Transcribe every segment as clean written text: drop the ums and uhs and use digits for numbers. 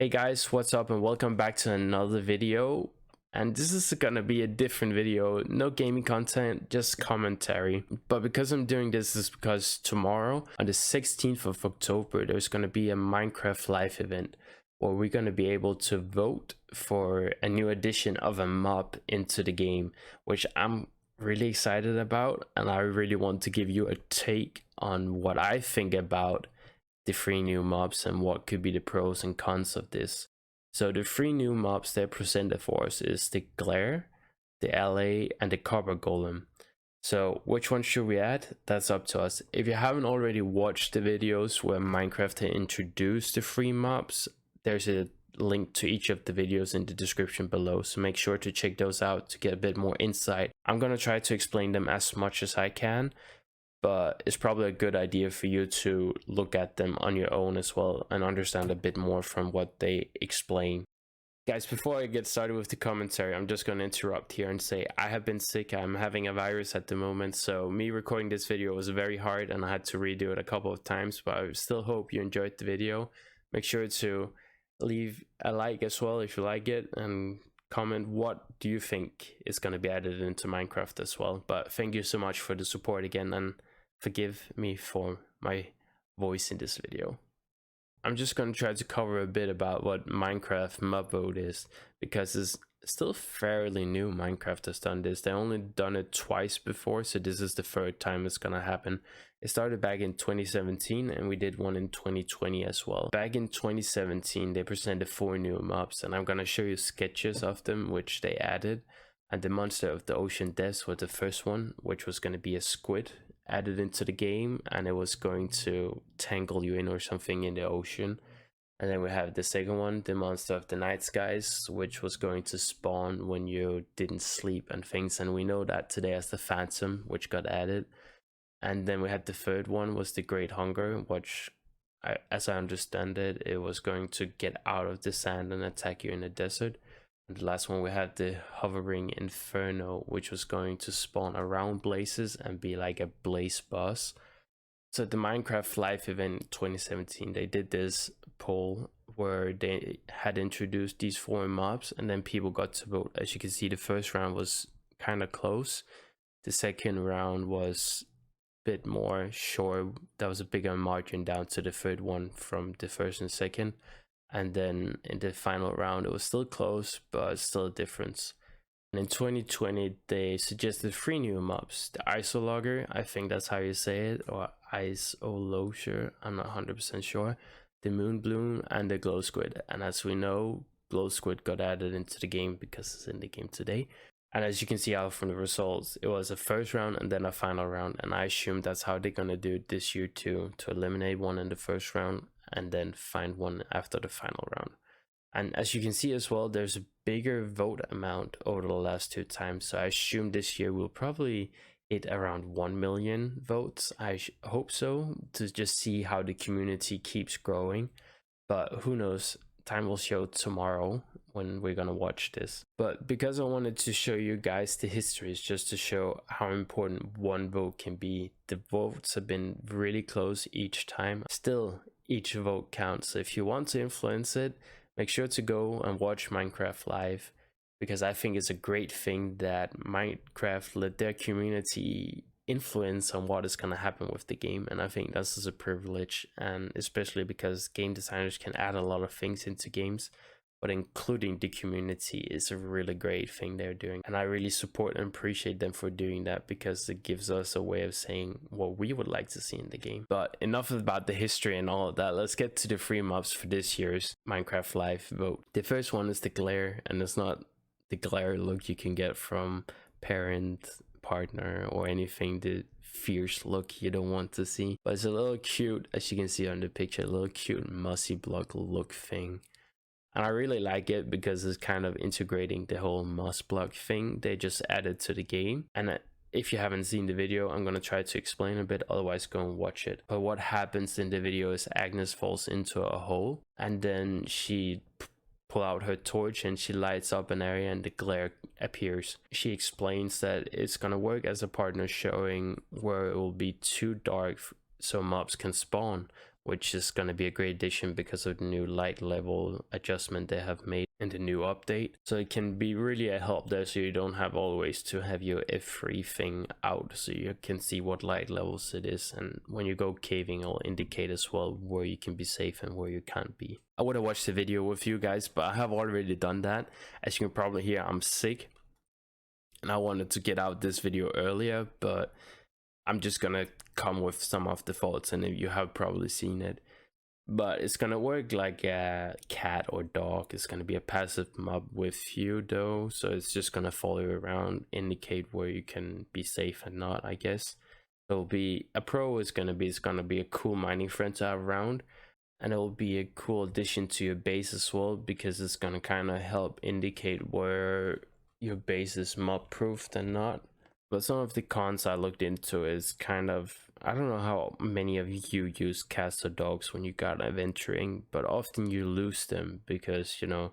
Hey guys, what's up and welcome back to another video. And this is gonna be a different video, no gaming content, just commentary. But because I'm doing this is because tomorrow on the 16th of October there's gonna be a Minecraft live event where we're gonna be able to vote for a new addition of a mob into the game, which I'm really excited about, and I really want to give you a take on what I think about the 3 new mobs and what could be the pros and cons of this. So the 3 new mobs they're presented for us is the Glare, the Allay, and the Copper Golem. So which one should we add? That's up to us. If you haven't already watched the videos where Minecraft had introduced the 3 mobs, there's a link to each of the videos in the description below, so make sure to check those out to get a bit more insight. I'm gonna try to explain them as much as I can, but it's probably a good idea for you to look at them on your own as well and understand a bit more from what they explain. Guys, before I get started with the commentary, I'm just going to interrupt here and say I have been sick. I'm having a virus at the moment, so me recording this video was very hard and I had to redo it a couple of times, but I still hope you enjoyed the video. Make sure to leave a like as well if you like it, and comment what do you think is going to be added into Minecraft as well. But thank you so much for the support again, and forgive me for my voice in this video. I'm just going to try to cover a bit about what Minecraft mob vote is, because it's still fairly new. Minecraft has done this. They only done it twice before, so this is the third time it's going to happen. It started back in 2017 and we did one in 2020 as well. Back in 2017 they presented 4 new mobs, and I'm going to show you sketches of them which they added. And the monster of the ocean depths was the first one, which was going to be a squid added into the game, and it was going to tangle you in or something in the ocean. And then we have the second one, the monster of the night skies, which was going to spawn when you didn't sleep and things, and we know that today as the phantom, which got added. And then we had the third one was the great hunger, which as I understand it, it was going to get out of the sand and attack you in the desert. The last one we had the hovering inferno, which was going to spawn around blazes and be like a blaze boss. So the Minecraft live event 2017, they did this poll where they had introduced these 4 mobs, and then people got to vote. As you can see, the first round was kind of close. The second round was a bit more sure. That was a bigger margin down to the third one from the first and second. And then in the final round it was still close, but still a difference. And in 2020 they suggested 3 new mobs: the isologger, I think that's how you say it, or isologger, I'm not 100% sure, the moon bloom, and the glow squid. And as we know, glow squid got added into the game because it's in the game today. And as you can see out from the results, it was a first round and then a final round, and I assume that's how they're gonna do it this year too, to eliminate one in the first round and then find one after the final round. And as you can see as well, there's a bigger vote amount over the last 2 times, so I assume this year we'll probably hit around 1 million votes. I hope so, to just see how the community keeps growing, but who knows, time will show tomorrow when we're gonna watch this. But because I wanted to show you guys the histories, just to show how important 1 vote can be, the votes have been really close each time. Still, each vote counts, so if you want to influence it, make sure to go and watch Minecraft live, because I think it's a great thing that Minecraft let their community influence on what is going to happen with the game. And I think this is a privilege, and especially because game designers can add a lot of things into games, but including the community is a really great thing they're doing, and I really support and appreciate them for doing that, because it gives us a way of saying what we would like to see in the game. But enough about the history and all of that. Let's get to the 3 mobs for this year's Minecraft live vote. The first one is the glare, and it's not the glare look you can get from parent, partner, or anything, the fierce look you don't want to see, but it's a little cute, as you can see on the picture, a little cute mossy block look thing. And I really like it because it's kind of integrating the whole moss block thing they just added to the game. And if you haven't seen the video, I'm going to try to explain a bit, otherwise go and watch it. But what happens in the video is Agnes falls into a hole, and then she pull out her torch and she lights up an area and the glare appears. She explains that it's going to work as a partner, showing where it will be too dark so mobs can spawn, which is going to be a great addition because of the new light level adjustment they have made in the new update. So it can be really a help there, so you don't have always to have your F3 thing out, so you can see what light levels it is, and when you go caving it'll indicate as well where you can be safe and where you can't be. I would have watched the video with you guys, but I have already done that. As you can probably hear, I'm sick and I wanted to get out this video earlier, but I'm just gonna come with some of the faults, and you have probably seen it. But it's gonna work like a cat or dog. It's gonna be a passive mob with you though, so it's just gonna follow you around, indicate where you can be safe and not, I guess. It'll be a pro. It's gonna be a cool mining friend to have around, and it will be a cool addition to your base as well, because it's gonna kind of help indicate where your base is mob proofed and not. But some of the cons I looked into is kind of, I don't know how many of you use cats or dogs when you got adventuring, but often you lose them because, you know,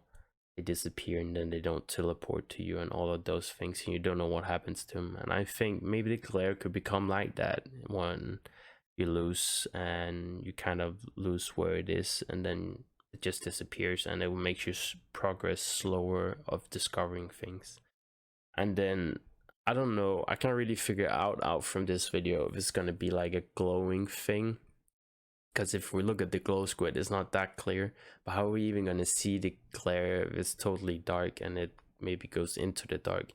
they disappear and then they don't teleport to you and all of those things, and you don't know what happens to them. And I think maybe the glare could become like that when you lose and you kind of lose where it is, and then it just disappears, and it will make your progress slower of discovering things. And then I don't know, I can't really figure out from this video if it's gonna be like a glowing thing, because if we look at the glow squid, it's not that clear. But how are we even gonna see the glare if it's totally dark and it maybe goes into the dark?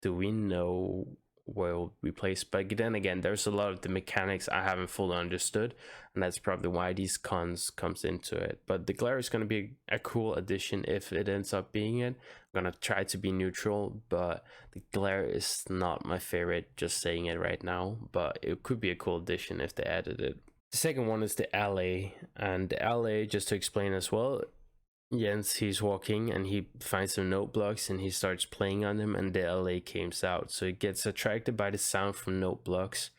Do we know where it'll be placed? But then again, there's a lot of the mechanics I haven't fully understood, and that's probably why these cons comes into it. But the glare is going to be a cool addition if it ends up being it. I'm gonna try to be neutral, but the glare is not my favorite, just saying it right now, but it could be a cool addition if they added it. The second one is the Allay, and the Allay, just to explain as well, Jens, he's walking and he finds some note blocks and he starts playing on them, and the Allay comes out, so he gets attracted by the sound from note blocks,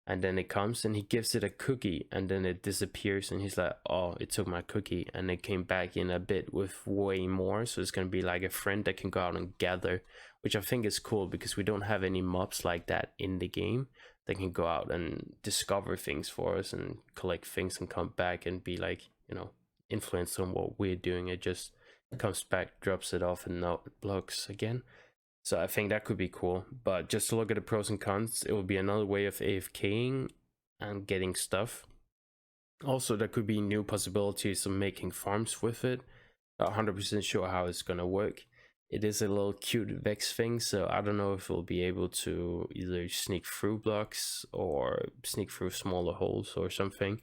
and then it comes and he gives it a cookie, and then it disappears, and he's like, oh, it took my cookie, and it came back in a bit with way more. So it's gonna be like a friend that can go out and gather, which I think is cool because we don't have any mobs like that in the game. They can go out and discover things for us and collect things and come back and be like, you know, influence on what we're doing. It just comes back, drops it off, and now it blocks again. So I think that could be cool. But just to look at the pros and cons, it will be another way of AFKing and getting stuff. Also, there could be new possibilities of making farms with it. Not 100% sure how it's gonna work. It is a little cute Vex thing, so I don't know if we'll be able to either sneak through blocks or sneak through smaller holes or something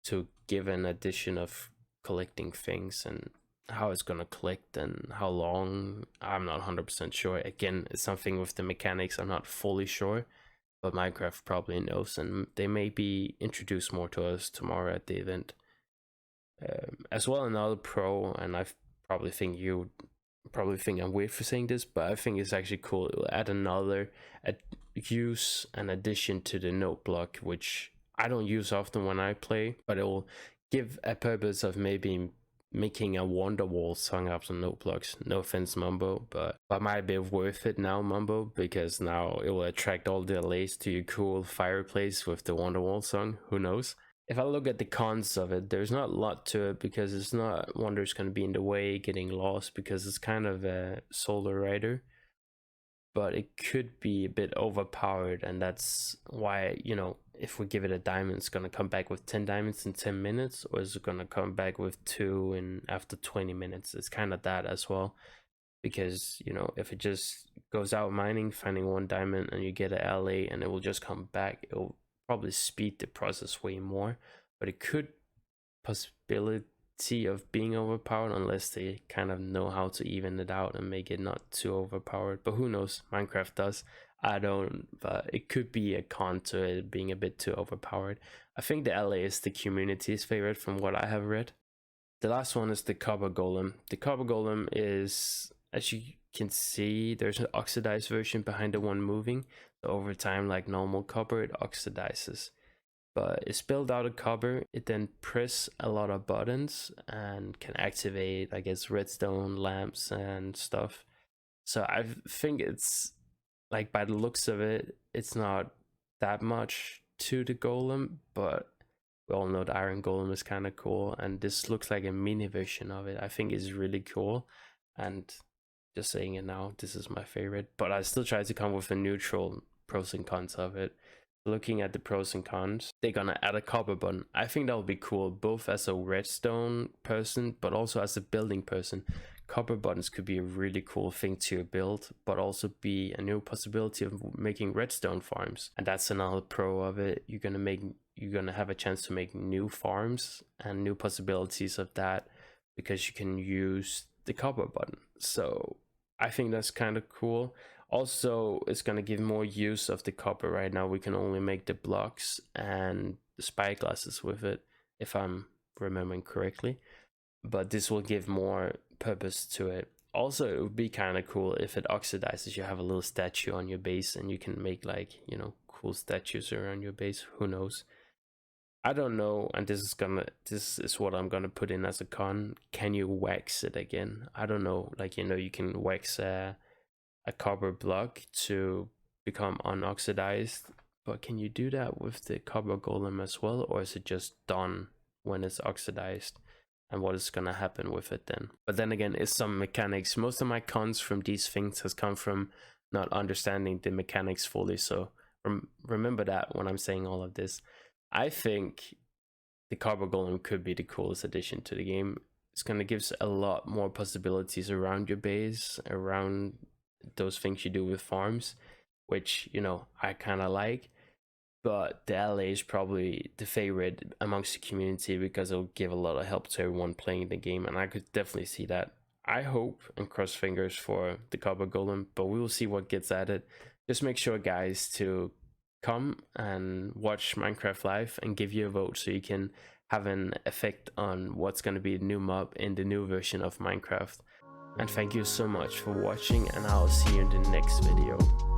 to give an addition of collecting things, and how it's gonna collect and how long, I'm not 100% sure. Again, it's something with the mechanics I'm not fully sure, but Minecraft probably knows, and they may be introduced more to us tomorrow at the event. As well, another pro, and I probably think you probably think I'm weird for saying this, but I think it's actually cool. It will add another use and addition to the note block, which I don't use often when I play, but it will give a purpose of maybe making a wonder wall sung up some note blocks. No offense, Mumbo, but might be worth it now, Mumbo, because now it will attract all the Allays to your cool fireplace with the wonder wall song. Who knows? If I look at the cons of it, there's not a lot to it, because it's not Wonder's going to be in the way, getting lost, because it's kind of a solar rider. But it could be a bit overpowered, and that's why, you know, if we give it a diamond, it's going to come back with 10 diamonds in 10 minutes, or is it going to come back with 2 in after 20 minutes? It's kind of that as well, because, you know, if it just goes out mining, finding 1 diamond, and you get an Allay and it will just come back, it will probably speed the process way more. But it could possibility of being overpowered, unless they kind of know how to even it out and make it not too overpowered. But who knows? Minecraft does. I don't, but it could be a con to it being a bit too overpowered. I think the Allay is the community's favorite from what I have read. The last one is the Copper Golem. The Copper Golem is, as you can see, there's an oxidized version behind the one moving. So over time, like normal copper, it oxidizes. But it's built out of copper. It then press a lot of buttons and can activate, I guess, redstone lamps and stuff. So I think it's, like, by the looks of it, it's not that much to the golem, but We all know the Iron Golem is kind of cool, and this looks like a mini version of it. I think it's really cool, and just saying it now, this is my favorite. But I still try to come with a neutral pros and cons of it. Looking at the pros and cons, they're gonna add a copper button. I think that would be cool, both as a redstone person, but also as a building person. Copper buttons could be a really cool thing to build, but also be a new possibility of making redstone farms. And that's another pro of it. You're gonna have a chance to make new farms and new possibilities of that, because you can use the copper button. So I think that's kind of cool. Also, it's going to give more use of the copper. Right now we can only make the blocks and the spyglasses with it, if I'm remembering correctly, but this will give more purpose to it. Also, it would be kind of cool if it oxidizes. You have a little statue on your base and you can make, like, you know, cool statues around your base. Who knows? I don't know, and this is what I'm gonna put in as a con. Can you wax it again? I don't know. Like, you know, you can wax a copper block to become unoxidized, but can you do that with the Copper Golem as well, or is it just done when it's oxidized? And what is gonna happen with it then? But then again, it's some mechanics. Most of my cons from these things has come from not understanding the mechanics fully, so remember that when I'm saying all of this. I think the Copper Golem could be the coolest addition to the game. It's gonna give a lot more possibilities around your base, around those things you do with farms, which, you know, I kind of like. But the Allay is probably the favorite amongst the community because it'll give a lot of help to everyone playing the game, and I could definitely see that. I hope and cross fingers for the Copper Golem, but we will see what gets added. Just make sure, guys, to come and watch Minecraft live and give you a vote so you can have an effect on what's going to be a new mob in the new version of Minecraft. And thank you so much for watching, and I'll see you in the next video.